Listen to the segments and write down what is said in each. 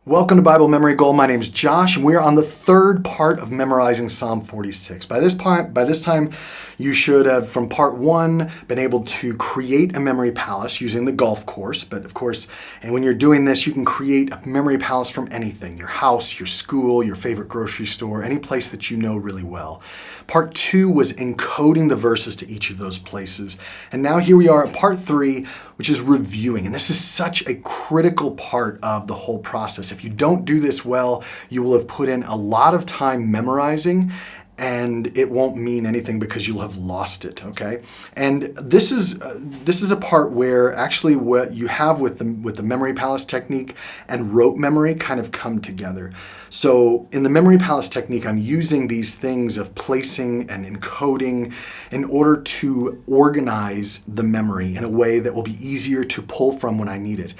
Welcome to Bible Memory Goal. My name is Josh, and we are on the third part of memorizing Psalm 46. By this time, you should have, from part one, been able to create a memory palace using the golf course. But of course, and when you're doing this, you can create a memory palace from anything: your house, your school, your favorite grocery store, any place that you know really well. Part two was encoding the verses to each of those places. And now here we are at part three, which is reviewing. And this is such a critical part of the whole process. If you don't do this well, you will have put in a lot of time memorizing, and it won't mean anything because you'll have lost it, okay? And this is a part where actually what you have with the memory palace technique and rote memory kind of come together. So in the memory palace technique, I'm using these things of placing and encoding in order to organize the memory in a way that will be easier to pull from when I need it.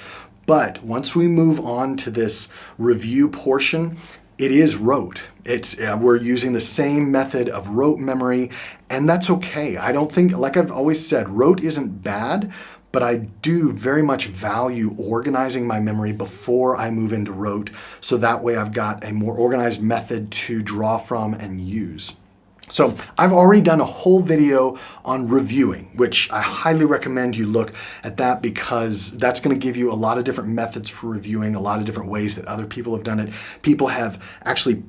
But once we move on to this review portion, it is rote. We're using the same method of rote memory, and that's okay. I don't think, like I've always said, rote isn't bad, but I do very much value organizing my memory before I move into rote, so that way I've got a more organized method to draw from and use. So I've already done a whole video on reviewing, which I highly recommend you look at that, because that's going to give you a lot of different methods for reviewing, a lot of different ways that other people have done it. People have actually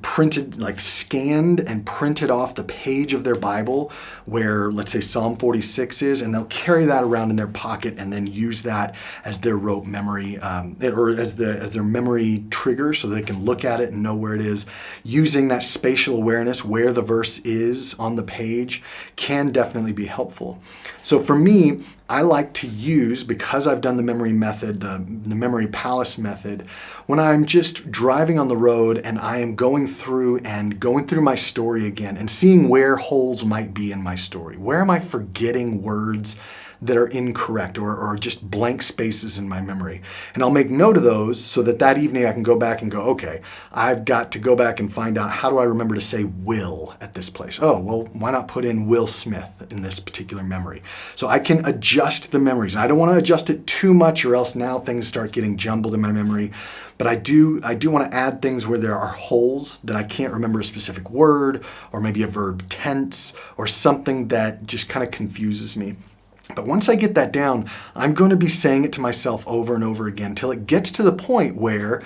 scanned and printed off the page of their Bible where, let's say, Psalm 46 is, and they'll carry that around in their pocket and then use that as their rote memory, or as their memory trigger, so they can look at it and know where it is. Using that spatial awareness, where the verse is on the page, can definitely be helpful. So for me, I like to use, because I've done the memory method, the memory palace method, when I'm just driving on the road and I am going through my story again and seeing where holes might be in my story. Where am I forgetting words that are incorrect or just blank spaces in my memory? And I'll make note of those so that evening I can go back and go, okay, I've got to go back and find out, how do I remember to say will at this place? Oh, well, why not put in Will Smith in this particular memory? So I can adjust the memories. And I don't want to adjust it too much, or else now things start getting jumbled in my memory. But I do want to add things where there are holes that I can't remember a specific word, or maybe a verb tense, or something that just kind of confuses me. But once I get that down, I'm going to be saying it to myself over and over again till it gets to the point where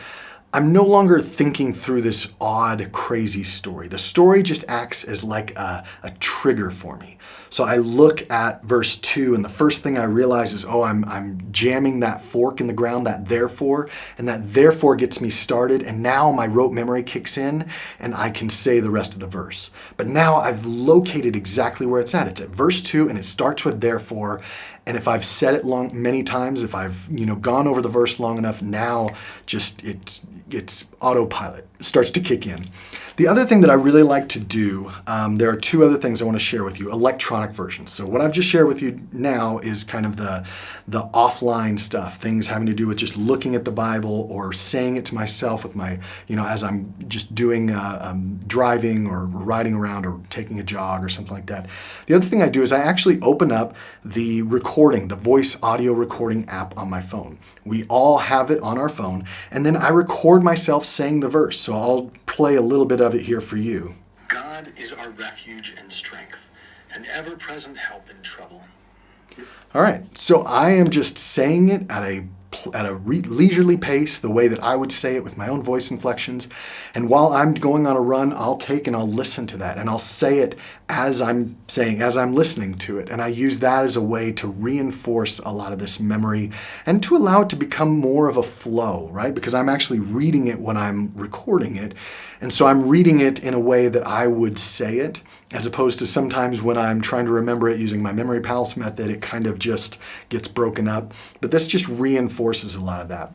I'm no longer thinking through this odd, crazy story. The story just acts as like a trigger for me. So I look at verse 2, and the first thing I realize is, oh, I'm jamming that fork in the ground, that therefore, and that therefore gets me started, and now my rote memory kicks in, and I can say the rest of the verse. But now I've located exactly where it's at. It's at verse 2, and it starts with therefore, and if I've said it many times, if I've gone over the verse long enough, now just it's autopilot. It starts to kick in. The other thing that I really like to do, there are two other things I want to share with you, electronic versions. So what I've just shared with you now is kind of the offline stuff, things having to do with just looking at the Bible or saying it to myself with my, as I'm just doing driving or riding around or taking a jog or something like that. The other thing I do is I actually open up the recording, the voice audio recording app on my phone. We all have it on our phone, and then I record myself saying the verse. So I'll play a little bit of it here for you. God is our refuge and strength, an ever-present help in trouble. All right, so I am just saying it at a leisurely pace, the way that I would say it with my own voice inflections. And while I'm going on a run, I'll listen to that, and I'll say it as I'm listening to it. And I use that as a way to reinforce a lot of this memory and to allow it to become more of a flow, right? Because I'm actually reading it when I'm recording it. And so I'm reading it in a way that I would say it, as opposed to sometimes when I'm trying to remember it using my memory palace method, it kind of just gets broken up. But this just reinforces a lot of that.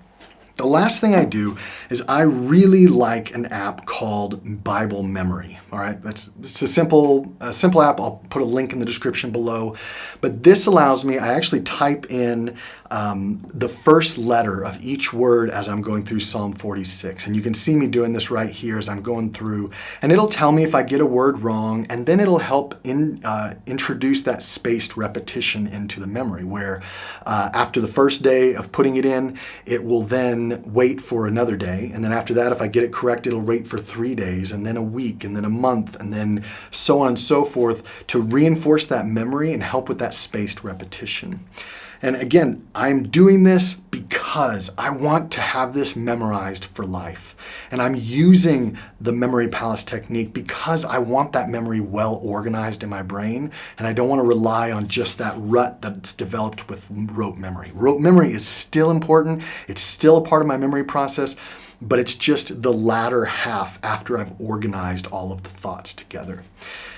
The last thing I do is I really like an app called Bible Memory. All right, it's a simple app. I'll put a link in the description below. But this allows me, I actually type in the first letter of each word as I'm going through Psalm 46. And you can see me doing this right here as I'm going through. And it'll tell me if I get a word wrong, and then it'll help introduce that spaced repetition into the memory, where after the first day of putting it in, it will then then wait for another day. And then after that, if I get it correct, it'll wait for 3 days, and then a week, and then a month, and then so on and so forth to reinforce that memory and help with that spaced repetition. And again, I'm doing this because I want to have this memorized for life. And I'm using the memory palace technique because I want that memory well organized in my brain. And I don't want to rely on just that rut that's developed with rote memory. Rote memory is still important. It's still a part of my memory process, but it's just the latter half after I've organized all of the thoughts together.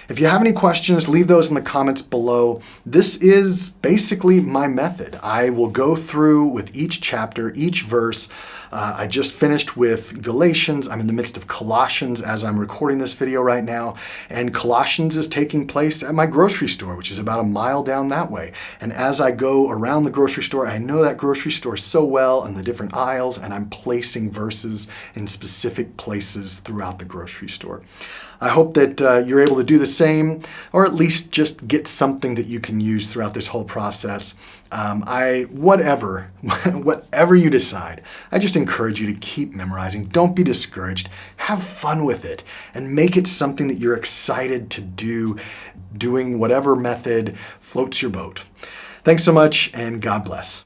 If you have any questions, leave those in the comments below. This is basically my method. I will go through with each chapter, each verse. I just finished with Galatians. I'm in the midst of Colossians as I'm recording this video right now. And Colossians is taking place at my grocery store, which is about a mile down that way. And as I go around the grocery store, I know that grocery store so well and the different aisles, and I'm placing verses in specific places throughout the grocery store. I hope that you're able to do the same, or at least just get something that you can use throughout this whole process. Whatever you decide, I just encourage you to keep memorizing. Don't be discouraged. Have fun with it and make it something that you're excited to do, doing whatever method floats your boat. Thanks so much, and God bless.